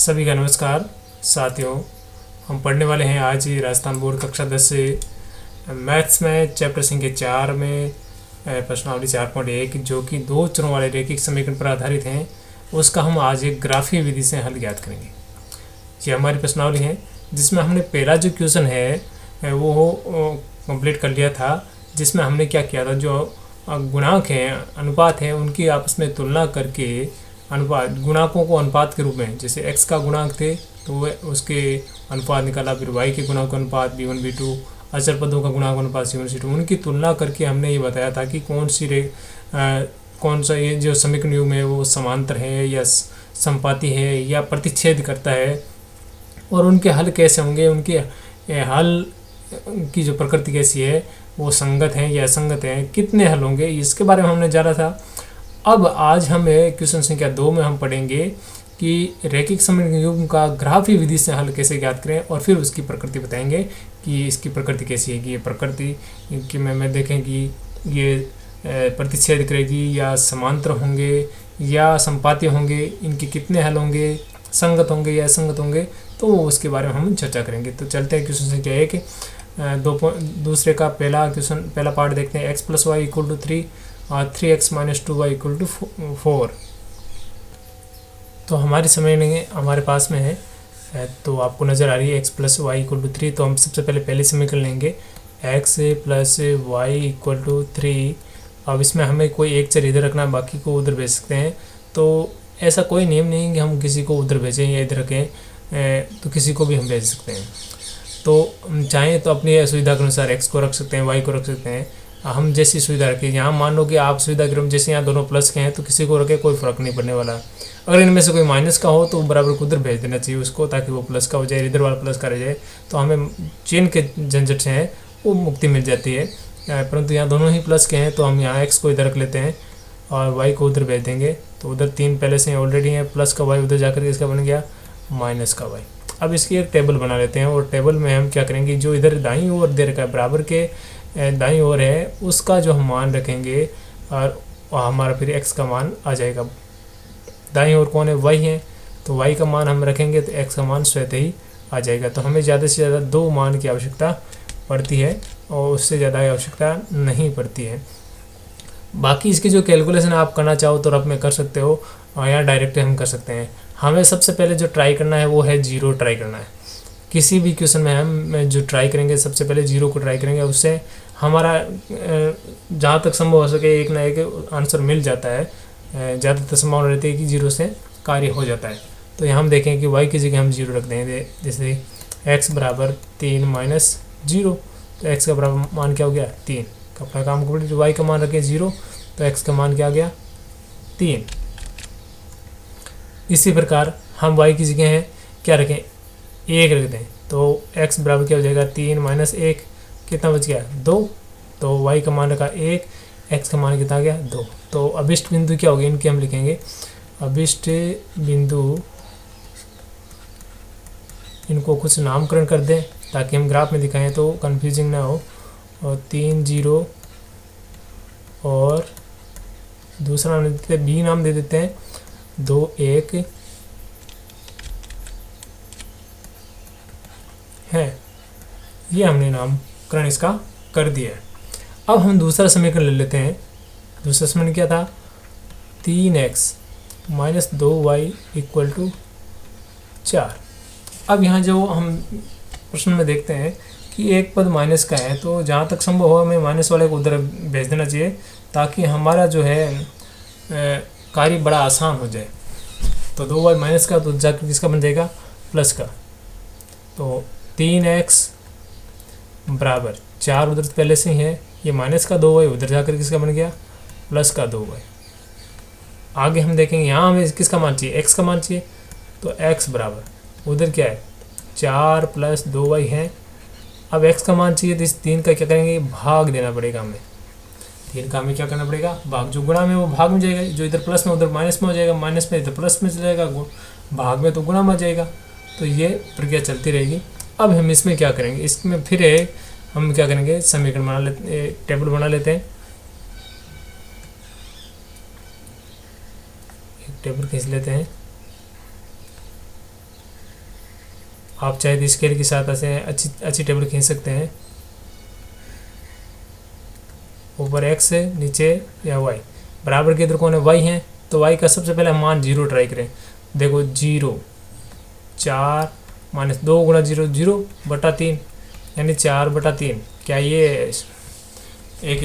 सभी का नमस्कार साथियों। हम पढ़ने वाले हैं आज ही राजस्थान बोर्ड कक्षा 10 से मैथ्स में चैप्टर संख्या 4 में प्रश्नावली 4.1 जो कि दो चरों वाले रैखिक समीकरण पर आधारित हैं, उसका हम आज एक ग्राफीय विधि से हल ज्ञात करेंगे। ये हमारी प्रश्नावली है जिसमें हमने पहला जो क्वेश्चन है वो कंप्लीट कर लिया था, जिसमें हमने क्या किया था, जो गुणांक हैं, अनुपात हैं, उनकी आपस में तुलना करके अनुपात गुणांकों को अनुपात के रूप में, जैसे x का गुणांक थे तो वह उसके अनुपात निकाला, फिर y के गुणांक अनुपात b1 b2, अचर पदों का गुणांक अनुपात c1 c2, उनकी तुलना करके हमने ये बताया था कि कौन सा ये जो समीकरण युग्म है वो समांतर है या संपाती है या प्रतिच्छेद करता है, और उनके हल कैसे होंगे, उनके हल की जो प्रकृति कैसी है, वो संगत है या असंगत है, कितने हल होंगे, इसके बारे में हमने जाना था। अब आज हमें क्वेश्चन संख्या 2 में हम पढ़ेंगे कि रैखिक समीकरण युग्म का ग्राफीय विधि से हल कैसे ज्ञात करें, और फिर उसकी प्रकृति बताएंगे कि इसकी प्रकृति कैसी है, कि ये प्रकृति कि में देखें कि ये प्रतिच्छेद करेगी या समांतर होंगे या संपाती होंगे, इनके कितने हल होंगे, संगत होंगे या असंगत होंगे, तो उसके बारे में हम चर्चा करेंगे। तो चलते हैं क्वेश्चन संख्या 1 दूसरे का पहला पार्ट देखते हैं। x + y = 3 और 3x - 2y = 4। तो हमारी समीकरण हमारे पास में है, तो आपको नज़र आ रही है x + y = 3। तो हम सबसे पहले पहली समीकरण लेंगे x + y = 3। अब इसमें हमें कोई एक चर इधर रखना है, बाकी को उधर भेज सकते हैं। तो ऐसा कोई नियम नहीं है कि हम किसी को उधर भेजें या इधर रखें, तो किसी को भी हम भेज सकते हैं। तो हम चाहें तो अपनी सुविधा के अनुसार x को रख सकते हैं, y को रख सकते हैं, हम जैसी सुविधा रखें। यहाँ मान लो कि आप सुविधा के रूप में जैसे यहाँ दोनों प्लस के हैं तो किसी को रखे, कोई फ़र्क नहीं पड़ने वाला। अगर इनमें से कोई माइनस का हो तो बराबर को उधर भेज देना चाहिए उसको, ताकि वो प्लस का हो जाए, इधर वाला प्लस का रह जाए, तो हमें चेन के झंझट से है वो मुक्ति मिल जाती है। परंतु यहाँ दोनों ही प्लस के हैं तो हम यहाँ x को इधर रख लेते हैं और y को उधर भेज देंगे। तो उधर 3 पहले से ऑलरेडी है, प्लस का y उधर जाकर इसका बन गया माइनस का y। अब इसकी एक टेबल बना लेते हैं, और टेबल में हम क्या करेंगे, जो इधर दाईं ओर दे रखा है बराबर के दाईं ओर है, उसका जो हम मान रखेंगे और हमारा फिर x का मान आ जाएगा। दाईं ओर कौन है, y है, तो y का मान हम रखेंगे तो x का मान स्वतः ही आ जाएगा। तो हमें ज़्यादा से ज़्यादा 2 मान की आवश्यकता पड़ती है और उससे ज़्यादा आवश्यकता नहीं पड़ती है। बाकी इसकी जो कैलकुलेशन आप करना चाहो तो रफ में कर सकते हो, और यहाँ डायरेक्ट हम कर सकते हैं। हमें सबसे पहले जो ट्राई करना है वो है 0 ट्राई करना है। किसी भी क्वेश्चन में हम जो ट्राई करेंगे सबसे पहले 0 को ट्राई करेंगे, उससे हमारा जहाँ तक संभव हो सके एक ना एक आंसर मिल जाता है। ज़्यादातर संभावना रहती है कि 0 से कार्य हो जाता है। तो यहाँ हम देखें कि y की जगह हम 0 रख देंगे, जैसे x = 3 - 0, तो x का बराबर मान क्या हो गया, 3। अपना काम कंप्लीट। y का मान रखें 0, तो x का मान क्या आ गया, 3। इसी प्रकार हम y की जगह है क्या रखें, 1 रख दें, तो x बराबर क्या हो जाएगा, 3 - 1, कितना बच गया, 2। तो y का मान रखा 1, x का मान कितना आ गया, 2। तो अभिष्ट बिंदु क्या होगी, इनके हम लिखेंगे अभिष्ट बिंदु। इनको कुछ नामकरण कर दें ताकि हम ग्राफ में दिखाएं तो कंफ्यूजिंग ना हो। और 3 0 और दूसरा नाम देते हैं, बी नाम दे देते हैं, 2 1 है। ये हमने नामकरण इसका कर दिया है। अब हम दूसरा समीकरण ले लेते हैं। दूसरा समीकरण क्या था, 3x - 2y = 4। अब यहाँ जो हम प्रश्न में देखते हैं कि एक पद माइनस का है, तो जहाँ तक संभव हो हमें माइनस वाले को उधर भेज देना चाहिए, ताकि हमारा जो है कार्य बड़ा आसान हो जाए। तो 2y माइनस का तो जाकर किसका बन जाएगा, प्लस का। तो 3x = 4 उधर पहले से ही है, ये माइनस का 2y उधर जाकर किसका बन गया, प्लस का 2y। आगे हम देखेंगे यहाँ हमें किसका मान चाहिए, x का मान चाहिए, तो x बराबर उधर क्या है, 4 + 2y है। अब x का मान चाहिए तो इस 3 का क्या करेंगे, भाग देना पड़ेगा हमें। 3 का हमें क्या करना पड़ेगा, भाग। जो गुणा में वो भाग में जाएगा, जो इधर प्लस में उधर माइनस में हो जाएगा, माइनस में इधर प्लस में चला जाएगा, भाग में तो गुणा में जाएगा। तो ये प्रक्रिया चलती रहेगी। अब हम इसमें क्या करेंगे, इसमें फिर हम क्या करेंगे, समीकरण बना लेते, टेबल बना लेते हैं। एक टेबल खींच लेते हैं। आप चाहे तो स्केल के साथ ऐसे अच्छी अच्छी टेबल खींच सकते हैं। ऊपर एक्स है, नीचे या वाई, बराबर के इधर कौन है, वाई है, तो वाई का सबसे पहले हम मान 0 ट्राई करें। देखो 0, 4 माइनस 2 गुणा 0 0/3 यानी 4/3। क्या ये एक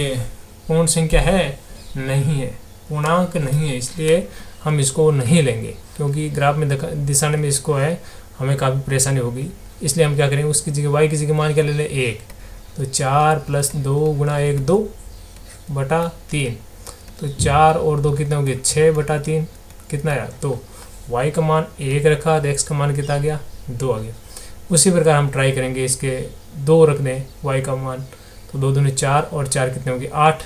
पूर्ण संख्या है? नहीं है, पूर्णांक नहीं है, इसलिए हम इसको नहीं लेंगे, क्योंकि ग्राफ में दिखाने में इसको है हमें काफ़ी परेशानी होगी। इसलिए हम क्या करेंगे, उसकी जगह वाई की जगह मान क्या ले लें, 1। तो 4 + 2 गुणा 1 2/3। तो 4 और 2 कितने हो गए, 6/3। कितना आया, तो y का मान 1 रखा तो x का मान कितना आ गया, 2 आ गया। उसी प्रकार हम ट्राई करेंगे, इसके 2 रख दें y का मान, तो 2 दूनी 4 और 4 कितने होंगे, 8।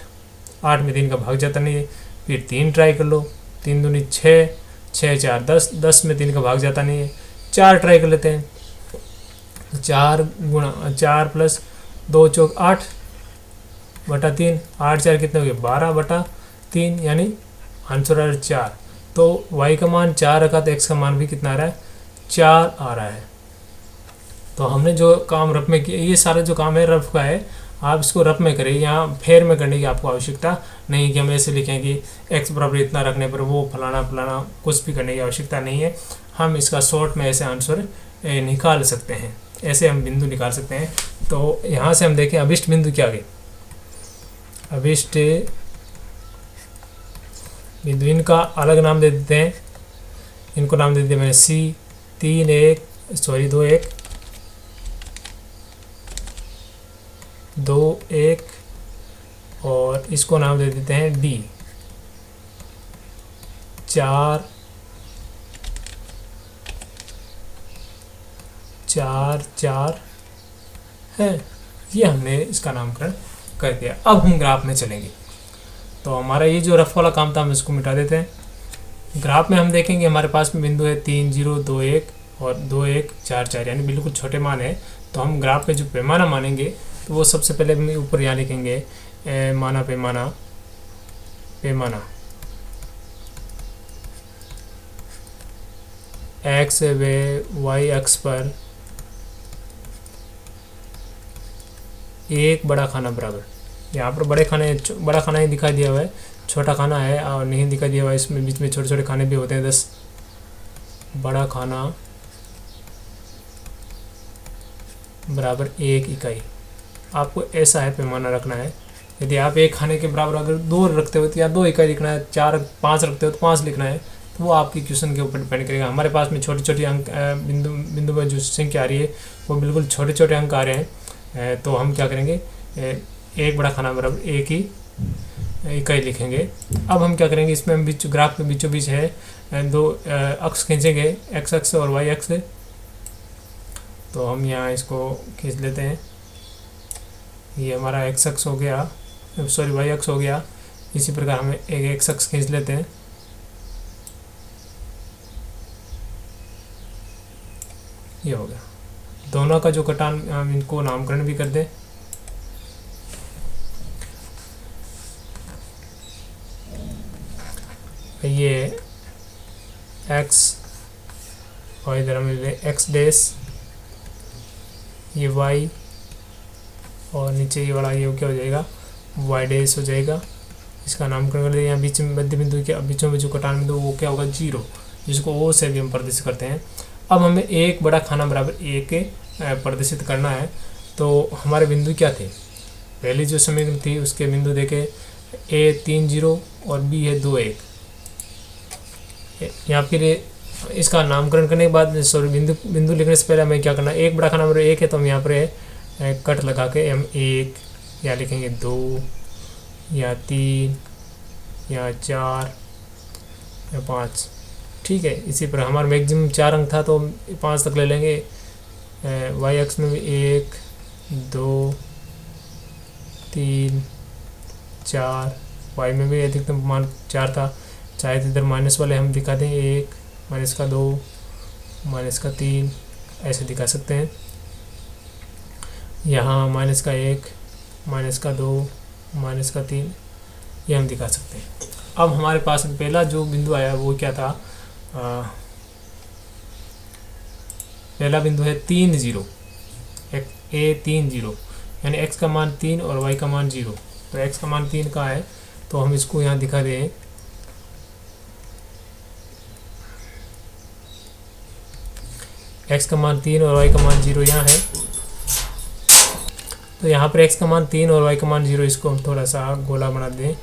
8 में 3 का भाग जाता नहीं है, फिर 3 ट्राई कर लो, 3 दूनी 6, 6 4 10, 10 में 3 का भाग जाता नहीं है, 4 ट्राई कर लेते हैं। 4 + 2 = 8/3, 8 4 कितने हो गए, 12/3, यानी आंसर आ रहा है 4। तो y का मान 4 रखा तो x का मान भी कितना आ रहा है, 4 आ रहा है। तो हमने जो काम रफ में किया, ये सारा जो काम है रफ का है, आप इसको रफ में करें, यहाँ फेर में करने की आपको आवश्यकता नहीं कि हम ऐसे लिखें कि x बराबर इतना रखने पर वो फलाना फलाना, कुछ भी करने की आवश्यकता नहीं है। हम इसका शॉर्ट में ऐसे आंसर निकाल सकते हैं, ऐसे हम बिंदु निकाल सकते हैं। तो यहाँ से हम देखें अभिष्ट बिंदु क्या गए, अभिष्ट बिंदु, इनका अलग नाम दे देते हैं। इनको नाम दे दिया मैंने C 2 1 2 1, और इसको नाम दे देते हैं D 4 4 4 है। ये हमने इसका नामकरण कर दिया। अब हम ग्राफ में चलेंगे, तो हमारा ये जो रफ वाला काम था हम इसको मिटा देते हैं। ग्राफ में हम देखेंगे हमारे पास में बिंदु है 3 0 2 1 और 2 1 4 4, यानी बिल्कुल छोटे मान है। तो हम ग्राफ में जो पैमाना मानेंगे, तो वो सबसे पहले हम ऊपर यहाँ लिखेंगे पैमाना एक्स व वाई अक्ष पर एक बड़ा खाना बराबर, यहाँ पर बड़ा खाना ही दिखाई दिया हुआ है, छोटा खाना है और नहीं दिखाई दिया हुआ है, इसमें बीच में छोटे छोटे खाने भी होते हैं 10। बड़ा खाना बराबर 1 इकाई, आपको ऐसा है पैमाना रखना है। यदि आप एक खाने के बराबर अगर 2 रखते हो तो या 2 इकाई लिखना है, 4 5 रखते हो तो 5 लिखना है, तो वो आपकी क्वेश्चन के ऊपर डिपेंड करेगा। हमारे पास में छोटी छोटी अंक बिंदु में जो संख्या आ रही है वो बिल्कुल छोटे छोटे अंक आ रहे हैं, तो हम क्या करेंगे, एक बड़ा खाना बराबर 1 ही इकाई लिखेंगे। अब हम क्या करेंगे, इसमें हम ग्राफ के बीचों बीच है 2 अक्ष खींचेंगे, एक्स अक्ष और वाई अक्ष। तो हम यहाँ इसको खींच लेते हैं, ये हमारा एक्स अक्ष हो गया, सॉरी वाई अक्ष हो गया। इसी प्रकार हम एक एक्स अक्ष खींच लेते हैं, ये हो गया। दोनों का जो कटान हम इनको नामकरण भी कर दें, ये x और इधर हम एक्स डैश, ये y और नीचे ये वाला ये क्या हो जाएगा, y डैश हो जाएगा। इसका नामकरण कर दिया। यहाँ बीच में मध्य बिंदु के बीचों में जो कटान बिंदु वो क्या होगा, 0, जिसको ओ से भी हम प्रदर्शित करते हैं। अब हमें एक बड़ा खाना बराबर 1 प्रदर्शित करना है। तो हमारे बिंदु क्या थे, पहली जो समीकरण थी उसके बिंदु देखे A 3 0 और B है 2 1। यहाँ फिर इसका नामकरण करने के बाद, सॉरी बिंदु लिखने से पहले हमें क्या करना है, एक बड़ा खाना नंबर 1 है तो हम यहाँ पर कट लगा के हम 1 या लिखेंगे 2 या 3 या 4 या 5, ठीक है। इसी पर हमारा मैक्सिमम 4 अंक था तो हम 5 तक ले लेंगे। वाई अक्ष में भी 1 2 3 4, वाई में भी अधिकतम मान 4 था। चाहे तो इधर माइनस वाले हम दिखा दें, 1 माइनस का 2 माइनस का 3, ऐसे दिखा सकते हैं। यहाँ माइनस का 1 माइनस का 2 माइनस का 3, ये हम दिखा सकते हैं। अब हमारे पास पहला जो बिंदु आया वो क्या था, पहला बिंदु है 3 0, A30, यानी x का मान 3 और y का मान 0। तो x का मान 3 का है तो हम इसको यहाँ दिखा दें, x का मान 3 और y का मान 0 यहाँ है। तो यहाँ पर x का मान 3 और y का मान 0, इसको हम थोड़ा सा गोला बना दें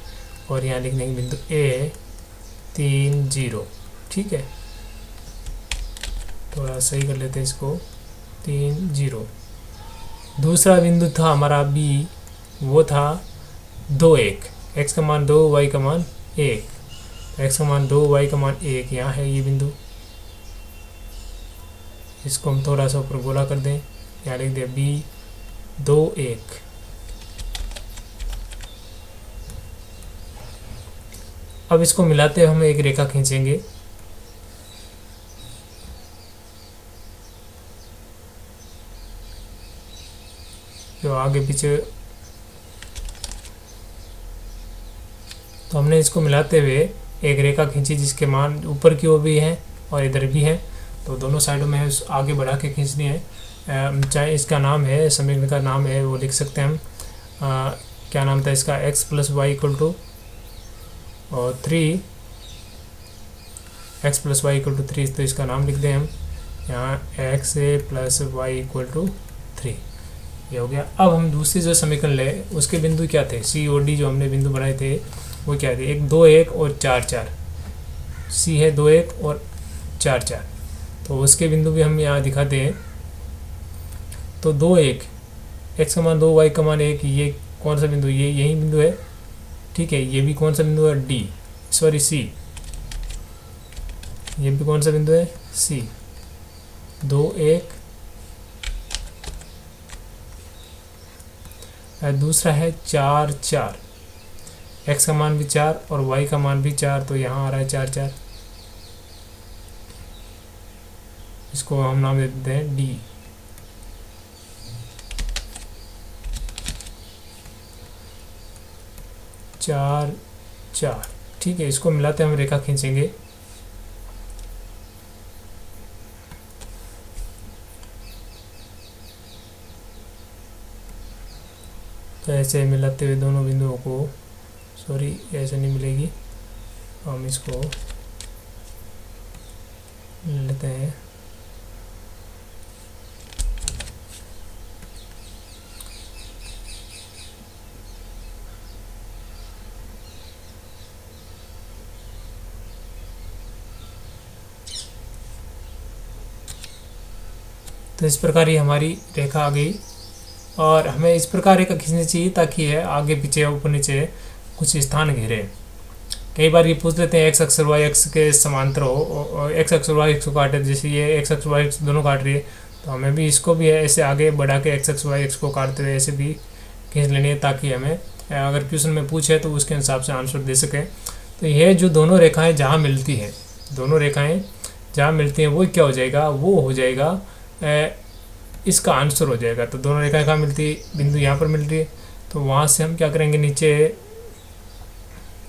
और यहाँ लिख देंगे बिंदु A30। ठीक है, थोड़ा सही कर लेते हैं इसको, 3 0। दूसरा बिंदु था हमारा B, वो था 2 1, x का मान 2 y का मान 1, x का मान 2 y का मान 1, यहाँ है ये बिंदु। इसको हम थोड़ा सा ऊपर गोला कर दें, यहाँ लिख दिया B 2 1। अब इसको मिलाते हम एक रेखा खींचेंगे, जो आगे पीछे, तो हमने इसको मिलाते हुए एक रेखा खींची जिसके मान ऊपर की ओर भी है और इधर भी है। तो दोनों साइडों में आगे बढ़ा के खींचनी है। चाहे इसका नाम है, समीकरण का नाम है वो लिख सकते हैं हम। क्या नाम था इसका, x + y = और 3, x + y = 3, तो इसका नाम लिख दें हम यहाँ x + y = 3। ये हो गया। अब हम दूसरी जो समीकरण ले उसके बिंदु क्या थे, C और D जो हमने बिंदु बनाए थे वो क्या थे, 1 2 1 और 4 4। C है 2 1 और 4 4, तो उसके बिंदु भी हम यहाँ दिखाते हैं। तो 2 1, x का मान 2 y का मान 1, ये कौन सा बिंदु, ये यही बिंदु है। ठीक है, ये भी कौन सा बिंदु है, C। ये भी कौन सा बिंदु है, C। 2 1, दूसरा है 4 4, x का मान भी 4 और y का मान भी 4, तो यहाँ आ रहा है 4 4। इसको हम नाम दे देते हैं D। चार 4। ठीक है, इसको मिलाते हम रेखा खींचेंगे। तो ऐसे मिलाते हुए दोनों बिंदुओं को, सॉरी ऐसे नहीं मिलेगी, हम इसको लेते हैं। तो इस प्रकार ही हमारी रेखा आ गई, और हमें इस प्रकार रेखा खींचनी चाहिए ताकि है आगे पीछे ऊपर नीचे कुछ स्थान घेरे। कई बार ये पूछ लेते हैं x अक्ष और y अक्ष के समांतर हो, और x अक्ष और y अक्ष को काटे, जैसे ये x अक्ष y अक्ष दोनों काट रही है, तो हमें भी इसको भी ऐसे आगे बढ़ा के x अक्ष y अक्ष को काटते हुए ऐसे भी खींच लेनी है, ताकि हमें अगर क्वेश्चन में पूछे तो उसके हिसाब से आंसर दे सकें। तो ये जो दोनों रेखाएँ जहाँ मिलती हैं, दोनों रेखाएँ जहाँ मिलती हैं वो क्या हो जाएगा, वो हो जाएगा इसका आंसर हो जाएगा। तो दोनों रेखाएं कहाँ मिलती है, बिंदु यहाँ पर मिल रही है, तो वहाँ से हम क्या करेंगे, नीचे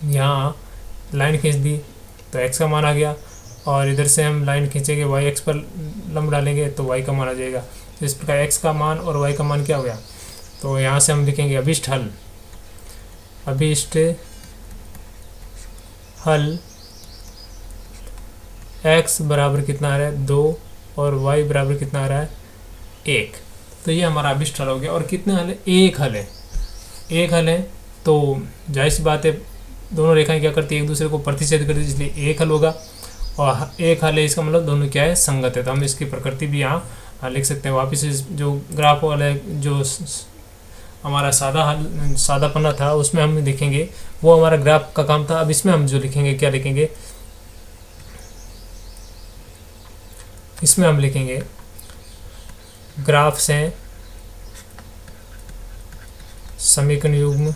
यहाँ लाइन खींच दी तो x का मान आ गया, और इधर से हम लाइन खींचेंगे y x पर लंब डालेंगे तो y का मान आ जाएगा। तो इस प्रकार x का मान और y का मान क्या हो गया, तो यहाँ से हम लिखेंगे अभिष्ट हल। अभिष्ट हल x बराबर कितना आ रहा है, 2, और y बराबर कितना आ रहा है, 1। तो ये हमारा अभिष्ट हल हो गया। और कितने हल है, एक हल है, एक हल है। तो जाहिर सी बात है दोनों रेखाएं क्या करती है, एक दूसरे को प्रतिच्छेद करती है, इसलिए एक हल होगा। और एक हल है इसका मतलब दोनों क्या है, संगत है। तो हम इसकी प्रकृति भी यहाँ लिख सकते हैं। वापिस जो ग्राफ वाला है, जो हमारा सादा पन्ना था उसमें हम देखेंगे, वो हमारा ग्राफ का काम था। अब इसमें हम जो लिखेंगे, क्या लिखेंगे, इसमें हम लिखेंगे ग्राफ से समीकरण युग्म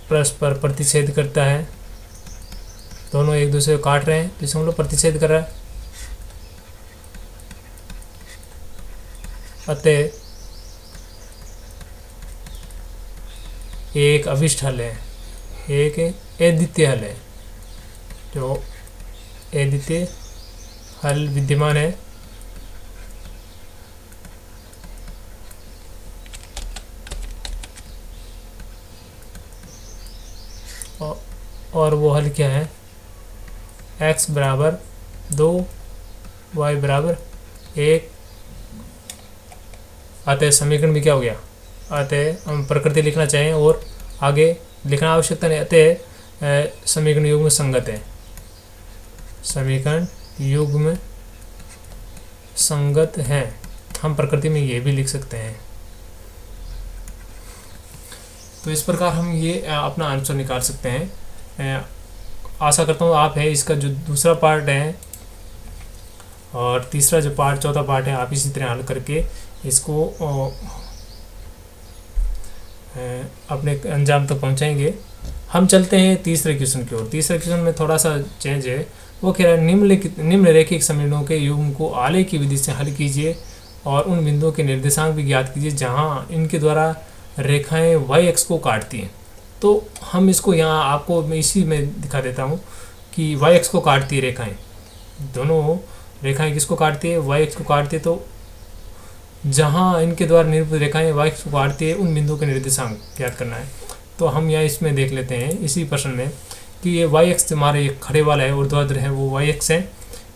परस्पर प्रतिच्छेद करता है। दोनों एक दूसरे को काट रहे हैं तो इसे हम लोग प्रतिच्छेद कर रहा है। अतः एक अभिष्ट हल है, एक अद्वितीय हल है। जो अद्वितीय हल विद्यमान है और वो हल क्या है, x बराबर 2 y बराबर 1। अतः समीकरण भी क्या हो गया, अतः हम प्रकृति लिखना चाहें और आगे लिखना आवश्यकता नहीं, अतः समीकरण युग्म संगत है, समीकरण युग्म संगत है। हम प्रकृति में ये भी लिख सकते हैं। तो इस प्रकार हम ये अपना आंसर निकाल सकते हैं। आशा करता हूँ आप है इसका जो दूसरा पार्ट है और तीसरा जो पार्ट, चौथा पार्ट है, आप इसी तरह हल करके इसको अपने अंजाम तक पहुँचाएंगे। हम चलते हैं तीसरे क्वेश्चन की ओर। तीसरे क्वेश्चन में थोड़ा सा चेंज है। वो कह रहा है निम्नलिखित समीकरणों के युग्म को आलेख की विधि से हल कीजिए और उन बिंदुओं के निर्देशांक भी ज्ञात कीजिए जहाँ इनके द्वारा रेखाएं वाई एक्स को काटती हैं। तो हम इसको यहाँ आपको मैं इसी में दिखा देता हूँ कि वाई एक्स को काटती है रेखाएं, दोनों रेखाएं किसको काटती है, वाई एक्स को काटती है। तो जहाँ इनके द्वारा निरूपित रेखाएं वाई एक्स को काटती है उन बिंदुओं के निर्देशांक ज्ञात करना है। तो हम यहाँ इसमें देख लेते हैं इसी प्रश्न में कि ये वाई एक्स हमारे खड़े वाला है, ऊर्ध्वाधर है, वो वाई एक्स है।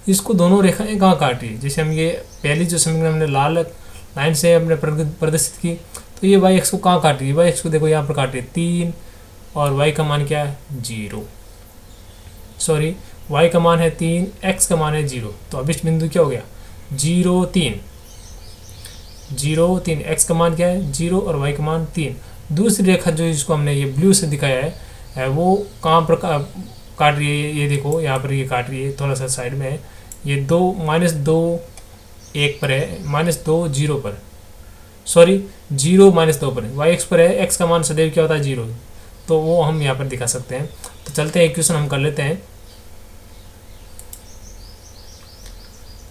इसको दोनों रेखाएं कहाँ काट रही है, जैसे हम ये पहली जो समीकरण हमने लाल लाइन से हमने प्रदर्शित की, तो ये वाई एक्स को कहाँ काट रही है, वाई एक्स को देखो यहाँ पर काट रही है 3 और वाई का मान क्या है 0, सॉरी वाई का मान है 3, एक्स का मान है 0। तो अभिष्ट बिंदु क्या हो गया 0 3, 0 3, एक्स का मान क्या है 0 और वाई का मान 3। दूसरी रेखा जो इसको हमने ये ब्लू से दिखाया है वो कहाँ पर काट रही है, ये देखो यहाँ पर ये काट रही है, थोड़ा सा साइड में है, ये 2 -2 1 पर है, -2 0 पर, सॉरी 0 -2 पर है, वाई एक्स पर है, एक्स का मान सदैव क्या होता है 0, तो वो हम यहाँ पर दिखा सकते हैं। तो चलते हैं क्वेश्चन हम कर लेते हैं।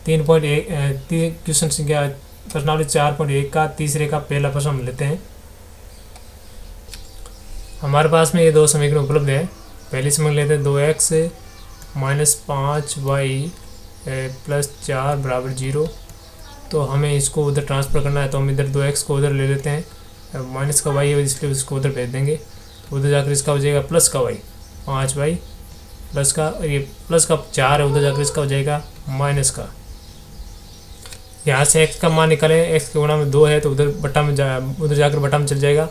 3.1 क्वेश्चन संख्या प्रश्नावली 4.1 का तीसरे का पहला प्रश्न हम लेते हैं। हमारे पास में ये दो समीकरण उपलब्ध है। पहली समीकरण लेते हैं 2x - 5y + 4 बराबर 0। तो हमें इसको उधर ट्रांसफ़र करना है, तो हम इधर 2x को उधर ले लेते हैं, माइनस का y है इसलिए इसको उधर भेज देंगे। उधर जाकर इसका हो जाएगा प्लस का y 5y प्लस का, ये प्लस का 4 है, उधर जाकर इसका हो जाएगा माइनस का। यहाँ से x का मान निकालें, x के गुणा में 2 है तो उधर बटा में उधर जाकर बटा में चल जाएगा,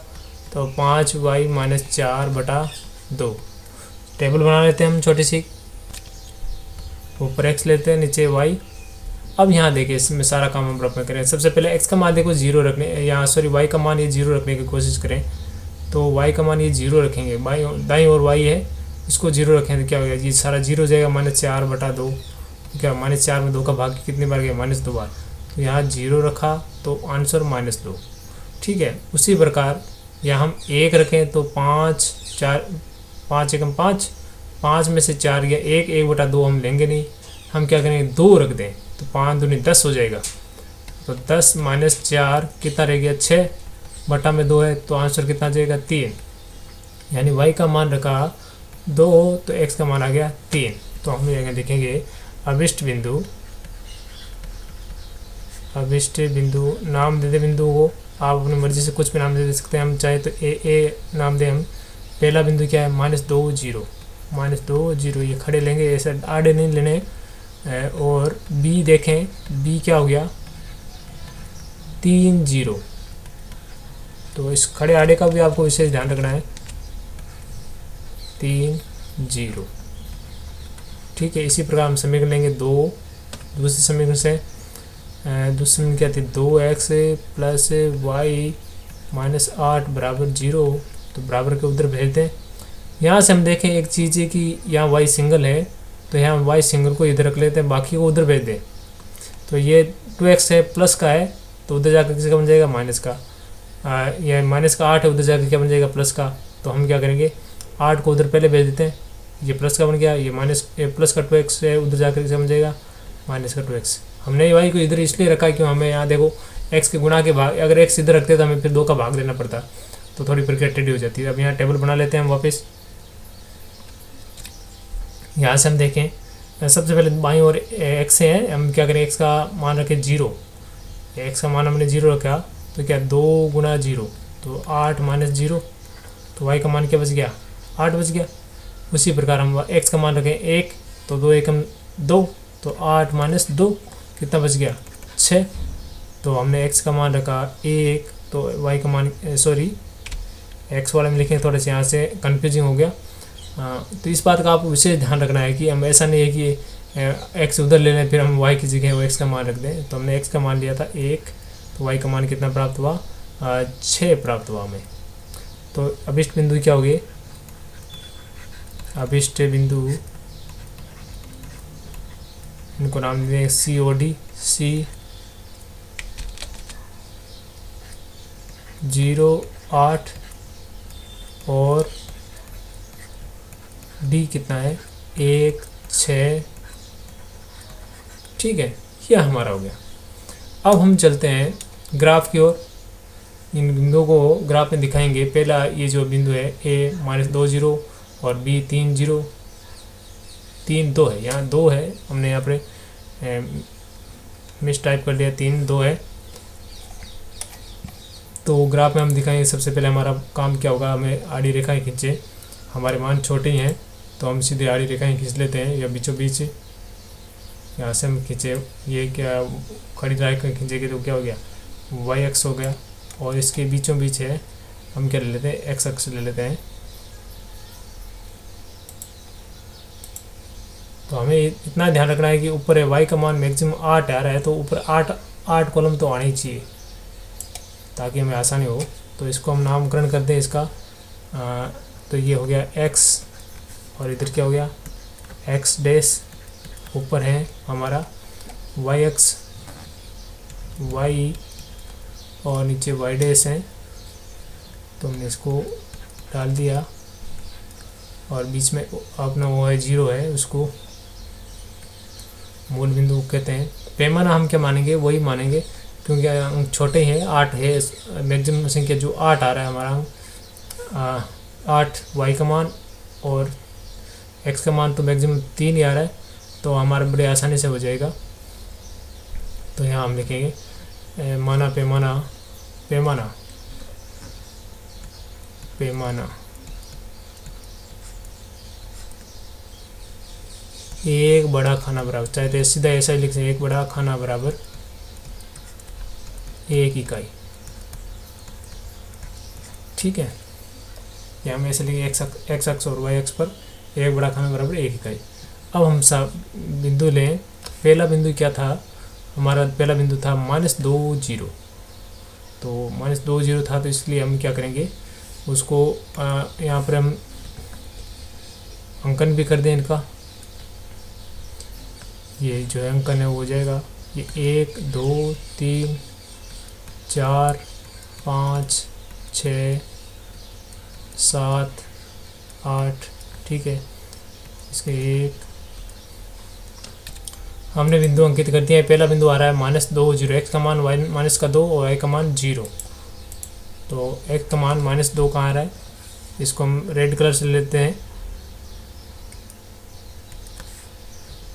तो 5y - 4 बटा 2। टेबल बना लेते हैं हम छोटी सी, ऊपर x लेते हैं नीचे y। अब यहाँ देखिए इसमें सारा काम हम बराबर करें। सबसे पहले x का मान देखो 0 रखने, यहाँ सॉरी y का मान ये 0 रखने की कोशिश करें, तो y का मान ये 0 रखेंगे, दाईं ओर y है इसको 0 रखें तो क्या हो गया, ये सारा 0 हो जाएगा, -4 बटा 2। क्या -4 में 2 का भाग कितनी बार गया -2 बार, तो यहाँ 0 रखा तो आंसर -2। ठीक है, उसी प्रकार यहाँ हम 1 रखें तो 5 4 5 एकम 5, 5 में से 4 गया 1, 1 बटा 2 हम लेंगे नहीं, हम क्या करेंगे 2 रख दें, तो 5 दूनी 10 हो जाएगा। तो 10 - 4 कितना रह गया 6 बटा में 2 है, तो आंसर कितना आ जाएगा 3। यानी y का मान रखा 2 तो x का मान आ गया 3। तो हम यहाँ देखेंगे अभिष्ट बिंदु नाम दे दे बिंदु को, आप अपनी मर्जी से कुछ भी नाम दे सकते हैं। हम चाहे तो ए नाम दें। हम पहला बिंदु क्या है -2 0, -2 0 ये खड़े लेंगे, ऐसे आड़े नहीं लेने। और b देखें, b क्या हो गया 3 0, तो इस खड़े आड़े का भी आपको विशेष ध्यान रखना है, 3 0। ठीक है, इसी प्रकार हम समीकरण लेंगे 2 दूसरे समीकरण से। दूसरी समीकरण क्या थी 2x + y - 8 बराबर 0, तो बराबर के उधर भेज दें। यहाँ से हम देखें एक चीज़ है कि यहाँ y सिंगल है, तो यहाँ y सिंगल को इधर रख लेते हैं, बाकी को उधर भेज दें। तो ये 2x है प्लस का है, तो उधर जाकर किसका बन जाएगा माइनस का। यह माइनस का 8 है, उधर जाकर क्या बन जाएगा प्लस का। तो हम क्या करेंगे 8 को उधर पहले भेज देते हैं, ये प्लस का बन गया, ये प्लस का 2x है, उधर जाकर किसका बन जाएगा माइनस का 2x। हमने y को इधर इसलिए रखा है कि हमें यहाँ देखो x के गुणा के भाग, अगर x इधर रखते तो हमें फिर 2 का भाग देना पड़ता, तो थोड़ी प्रक्रिया टेढ़ी हो जाती है। अब यहाँ टेबल बना लेते हैं हम वापस। यहाँ से हम देखें सबसे पहले बाईं ओर एक्स है, हम क्या करें एक्स का मान रखें 0, एक्स का मान हमने 0 रखा तो क्या 2 गुना 0 तो 8 माइनस 0, तो वाई का मान क्या बच गया 8 बच गया। उसी प्रकार हम एक्स का मान रखें 1 तो 2 एकम 2 तो 8 माइनस 2 कितना बच गया 6। तो हमने एक्स का मान रखा 1 तो वाई का मान सॉरी एक्स वाले में लिखें थोड़ा सा यहाँ से कन्फ्यूजिंग हो गया। तो इस बात का आपको विशेष ध्यान रखना है कि हम ऐसा नहीं है कि एक्स उधर ले लें फिर हम वाई की जगह वो एक्स का मान रख दें। तो हमने एक्स का मान लिया था 1 तो वाई का मान कितना प्राप्त हुआ 6 प्राप्त हुआ हमें। तो अभिष्ट बिंदु क्या हो गए, अभिष्ट बिंदु इनको नाम दें COD, C 0 8 और D कितना है 1 6, ठीक है यह हमारा हो गया। अब हम चलते हैं ग्राफ की ओर, इन बिंदुओं को ग्राफ में दिखाएंगे। पहला ये जो बिंदु है A -2 0 और B 3 0 3 2 है, यहाँ 2 है हमने यहाँ पर मिस टाइप कर दिया 3 2 है। तो ग्राफ में हम दिखाएंगे सबसे पहले हमारा काम क्या होगा, हमें आड़ी रेखाएं खींचे, हमारे मान छोटे ही हैं तो हम सीधे आड़ी रेखाएं खींच लेते हैं या बीचों बीच यहाँ से हम खींचे, ये क्या खड़ी रेखा खींचेगी तो क्या हो गया वाई अक्ष हो गया और इसके बीचों बीच है हम क्या ले लेते हैं एक्स अक्ष ले लेते हैं। तो हमें इतना ध्यान रखना है कि ऊपर है वाई का मान मैक्सिमम 8 आ रहा है तो ऊपर 8 कॉलम तो आने ही चाहिए ताकि हमें आसानी हो। तो इसको हम नामकरण करते हैं इसका, तो ये हो गया x और इधर क्या हो गया x डैश, ऊपर है हमारा y अक्ष y और नीचे y डैश है तो हमने इसको डाल दिया और बीच में अपना वो है 0 है उसको मूल बिंदु कहते हैं। पैमाना हम क्या मानेंगे वही मानेंगे क्योंकि अंक छोटे हैं 8 है, मैक्सिमम संख्या जो 8 आ रहा है हमारा 8 वाई का मान और एक्स का मान तो मैक्सिमम 3 ही आ रहा है तो हमारा बड़े आसानी से हो जाएगा। तो यहाँ हम लिखेंगे माना पैमाना पैमाना पैमाना एक बड़ा खाना बराबर, चाहे तो सीधा ऐसा ही लिख सकते एक बड़ा खाना बराबर 1 इकाई, ठीक है। या हम ऐसे लिखें एक्स अक्ष और वाई अक्ष पर एक बड़ा खाना बराबर 1 इकाई। अब हम सब बिंदु लें, पहला बिंदु क्या था हमारा, पहला बिंदु था -2 0, तो -2 0 था तो इसलिए हम क्या करेंगे उसको यहाँ पर हम अंकन भी कर दें इनका, ये जो है अंकन है वो हो जाएगा ये 1 2 3 4 5 6 7 8, ठीक है। इसके एक हमने बिंदु अंकित कर दिया है। पहला बिंदु आ रहा है -2 0, एक्स का मान वाई माइनस का 2 और वाई का मान 0। तो एक्स का मान -2 कहाँ आ रहा है, इसको हम रेड कलर से लेते हैं।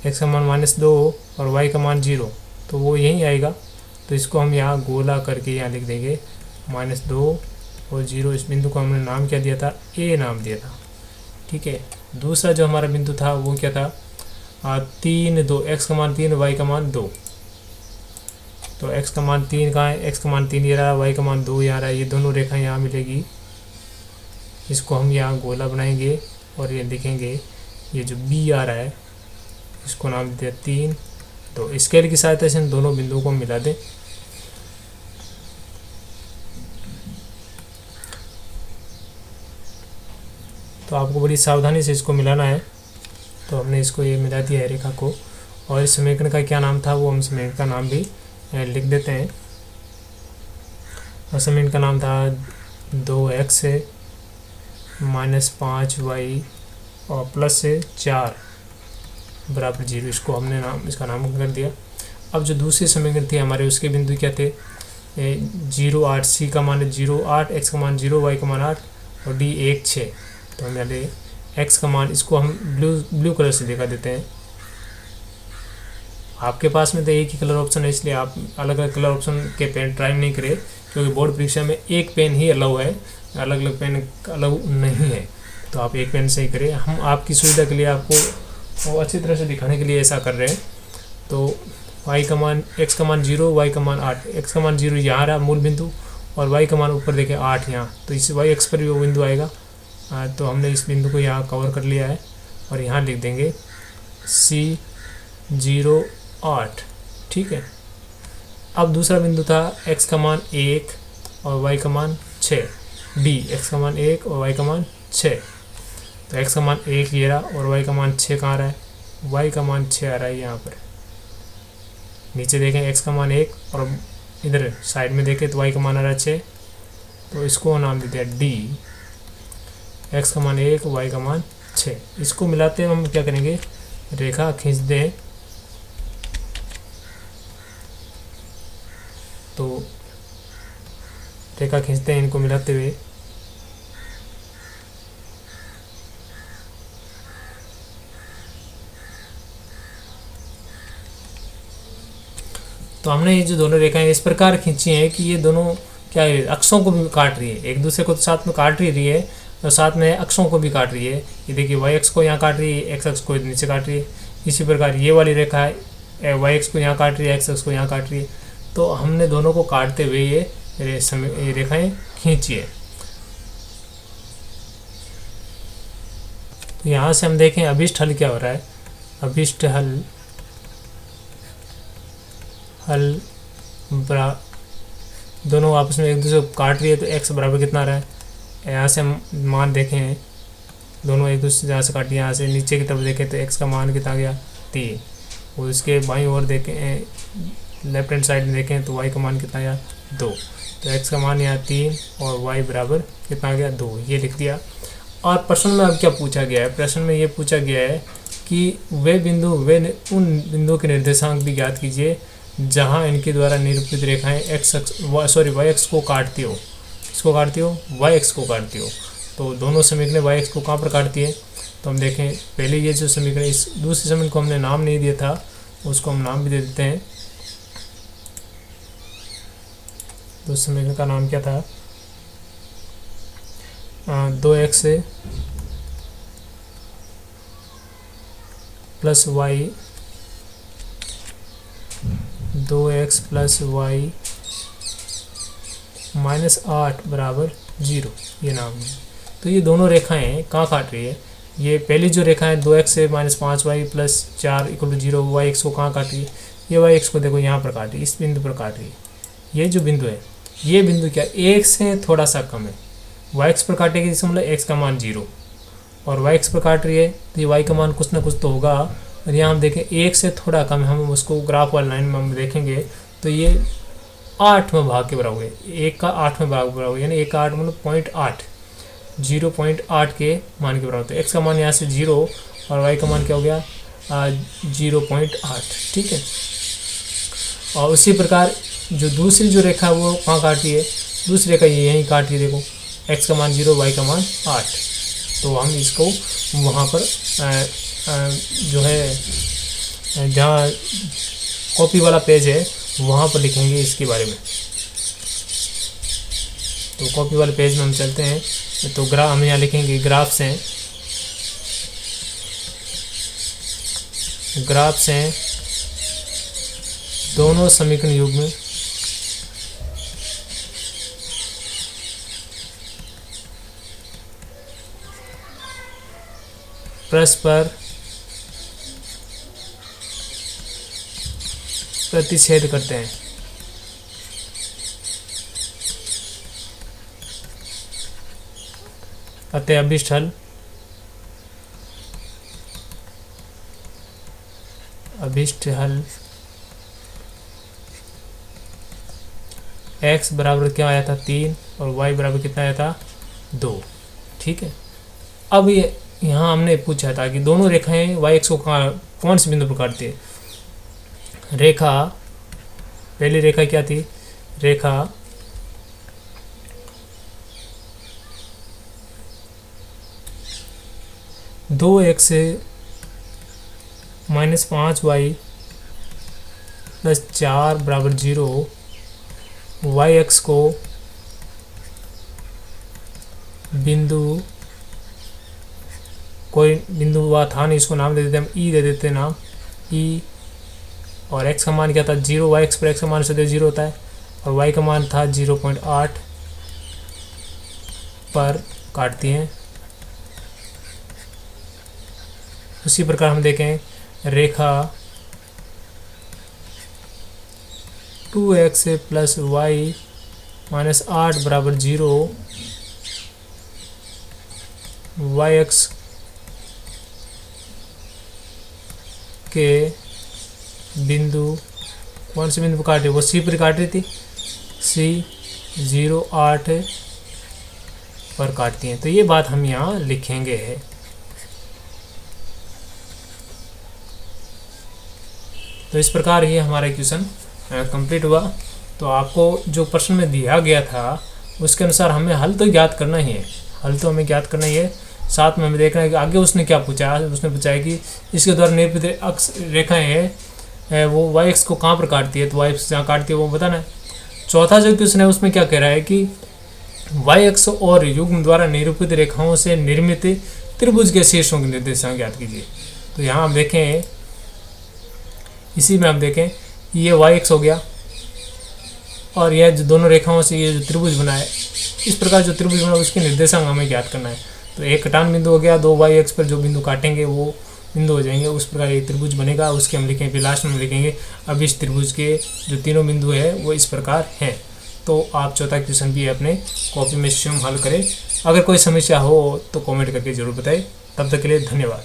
एक्स का मान -2 और वाई का मान 0 तो वो यहीं आएगा। तो इसको हम यहाँ गोला करके यहाँ लिख देंगे -2 और 0। इस बिंदु को हमने नाम क्या दिया था, ए नाम दिया था, ठीक है। दूसरा जो हमारा बिंदु था वो क्या था 3 2, एक्स का मान 3 वाई का मान 2। तो एक्स का मान 3 कहाँ है, एक्स का मान 3 ये रहा, वाई का मान 2 यहाँ रहा है, ये दोनों रेखा यहाँ मिलेगी। इसको हम यहाँ गोला बनाएंगे और ये लिखेंगे ये जो बी आ रहा है इसको नाम दिया 3। तो स्केल की सहायता से इन दोनों बिंदुओं को मिला दें। तो आपको बड़ी सावधानी से इसको मिलाना है। तो हमने इसको ये मिला दिया है रेखा को, और इस समीकरण का क्या नाम था वो हम समीकरण का नाम भी लिख देते हैं। और समीकरण का नाम था 2x -5 y और +4 बराबर 0। इसको हमने इसका नाम कर दिया। अब जो दूसरी समीकरण थी हमारे उसके बिंदु क्या थे 0 8, सी का मान 0 8, एक्स का मान 0 वाई का मान 8 और डी 1 6। तो हमने एक्स का मान, इसको हम ब्लू कलर से दिखा देते हैं। आपके पास में तो एक ही कलर ऑप्शन है, इसलिए आप अलग अलग कलर ऑप्शन के पेन ट्राई नहीं करें, क्योंकि बोर्ड परीक्षा में एक पेन ही अलाउ है, अलग अलग पेन अलाउ नहीं है। तो आप एक पेन से ही करें। हम आपकी सुविधा के लिए आपको अच्छी तरह से दिखाने के लिए ऐसा कर रहे हैं। तो y का मान, x का मान 0, y का मान 8, x का मान 0 यहाँ रहा मूल बिंदु, और y का मान ऊपर देखें 8 यहाँ, तो इस y एक्स पर भी वो बिंदु आएगा। तो हमने इस बिंदु को यहाँ कवर कर लिया है और यहाँ लिख देंगे C0 8, ठीक है। अब दूसरा बिंदु था x का मान 1 और y का मान 6, D x का मान 1 और y का मान 6। तो x का मान 1 ये रहा और y का मान 6 कहाँ रहा है, y का मान 6 आ रहा है यहाँ पर। नीचे देखें x का मान 1 और इधर साइड में देखें तो y का मान आ रहा है 6, तो इसको नाम देते हैं D, x का मान 1 y का मान 6। इसको मिलाते हैं हम क्या करेंगे, रेखा खींच दें। तो रेखा खींचते हैं इनको मिलाते हुए। तो हमने ये जो दोनों रेखाएं इस प्रकार खींची हैं कि ये दोनों क्या है, अक्षों को भी काट रही है, एक दूसरे को तो साथ में काट ही रही है और साथ में अक्षों को भी काट रही है। ये देखिए y अक्ष को यहाँ काट रही है, x अक्ष को नीचे काट रही है। इसी प्रकार ये वाली रेखा है y अक्ष को यहाँ काट रही है, x अक्ष को यहाँ काट रही है। तो हमने दोनों को काटते हुए ये रेखाएं खींची है। तो यहाँ से हम देखें अभिष्ट हल क्या हो रहा है। अभिष्ट हल दोनों आपस में एक दूसरे को काट रही है, तो x बराबर कितना आ रहा है। यहाँ से हम मान देखें, दोनों एक दूसरे जहाँ से काटी, यहाँ से नीचे की तरफ देखें तो x का मान कितना गया 3, और इसके बाईं ओर देखें, लेफ्ट हैंड साइड में देखें तो y का मान कितना गया 2। तो x का मान यहाँ 3 और y बराबर कितना गया 2, ये लिख दिया। और प्रश्न में अब क्या पूछा गया है, प्रश्न में ये पूछा गया है कि वे उन बिंदुओं के निर्देशांक भी ज्ञात कीजिए जहाँ इनके द्वारा निरूपित रेखाएं y अक्ष को काटती हो, इसको काटती हो, y अक्ष को काटती हो। तो दोनों समीकरण y अक्ष को कहाँ पर काटती है, तो हम देखें पहले ये जो समीकरण, इस दूसरे समीकरण को हमने नाम नहीं दिया था, उसको हम नाम भी दे देते हैं। दूसरे समीकरण का नाम क्या था, 2x plus y, 2x plus y minus 8 बराबर 0, ये नाम है। तो ये दोनों रेखाएं कहाँ काट रही है, ये पहली जो रेखा है 2x से minus 5y plus 4 equal to 0, y x को कहाँ काट रही है, ये y एक्स को देखो यहाँ पर काट रही है, इस बिंदु पर काट रही है। ये जो बिंदु है, ये बिंदु क्या एक से थोड़ा सा कम है, y एक्स पर काटेगी, जिसका मतलब x का मान 0, और y एक्स पर काट रही है तो ये y का मान कुछ ना कुछ तो होगा। और यहाँ हम देखें एक से थोड़ा कम है, हम उसको ग्राफ वाली लाइन में हम देखेंगे तो ये 8वें भाग के बराबर है, 1 का 8वें भाग बराबर, यानी 1 का 8 मतलब 0.8, 0.8 के मान के बराबर। तो x का मान यहाँ से 0 और y का मान क्या हो गया 0.8, ठीक है। और उसी प्रकार जो दूसरी जो रेखा है वो कहाँ काटी है, दूसरी रेखा ये यहीं काटी है, देखो x का मान 0, y का मान 8। तो हम इसको वहाँ पर जो है जहाँ कॉपी वाला पेज है वहाँ पर लिखेंगे इसके बारे में। तो कॉपी वाले पेज में हम चलते हैं, तो ग्राफ हम यहाँ लिखेंगे, ग्राफ्स हैं दोनों समीकरण युग्म परस्पर प्रतिच्छेद करते हैं। अतः अभिष्ट हल x बराबर क्या आया था 3 और y बराबर कितना आया था 2, ठीक है। अब ये यहाँ हमने पूछा था कि दोनों रेखाएं y एक्स को कौन से बिंदु पर काटती है। रेखा, पहली रेखा क्या थी, रेखा 2x माइनस 5y प्लस 4 बराबर 0, वाई एक्स को कोई बिंदु हुआ था नहीं, इसको नाम दे देते हम ई, दे देते नाम ई। और x का मान क्या था 0, वाई एक्स पर x का मान सदैव 0 होता है, और y का मान था 0.8 पर काटती हैं। उसी प्रकार हम देखें रेखा 2x प्लस वाई माइनस 8 बराबर 0, वाई एक्स के बिंदु कौन से बिंदु पर काटे, वो सी पर काट रही थी, सी 0.8 पर काटती हैं। तो ये बात हम यहाँ लिखेंगे। तो इस प्रकार ये हमारा क्वेश्चन कंप्लीट हुआ। तो आपको जो प्रश्न में दिया गया था उसके अनुसार हमें हल तो ज्ञात करना ही है, साथ में हमें देखना है कि आगे उसने क्या पूछा है। उसने पूछा है कि इसके द्वारा निरूपित अक्ष रेखाएं हैं वो वाई एक्स को कहाँ पर काटती है, तो वाई एक्स जहाँ काटती है वो बताना है। चौथा जो क्वेश्चन है उसमें क्या कह रहा है कि वाई एक्स और युग्म द्वारा निरूपित रेखाओं से निर्मित त्रिभुज के शीर्षों के निर्देशांक ज्ञात कीजिए। तो यहाँ हम देखें, इसी में हम देखें ये वाई एक्स हो गया और यह जो दोनों रेखाओं से ये जो त्रिभुज बना है, इस प्रकार जो त्रिभुज बना है उसके निर्देशांक हमें ज्ञात करना है। तो एक कटान बिंदु हो गया, 2 वाई एक्स पर जो बिंदु काटेंगे वो बिंदु हो जाएंगे, उस प्रकार एक त्रिभुज बनेगा। उसके हम लिखेंगे, फिर लास्ट में लिखेंगे अब इस त्रिभुज के जो तीनों बिंदु है वो इस प्रकार हैं। तो आप चौथा क्वेश्चन भी अपने कॉपी में स्वयं हल करें। अगर कोई समस्या हो तो कमेंट करके ज़रूर बताएं। तब तक के लिए धन्यवाद।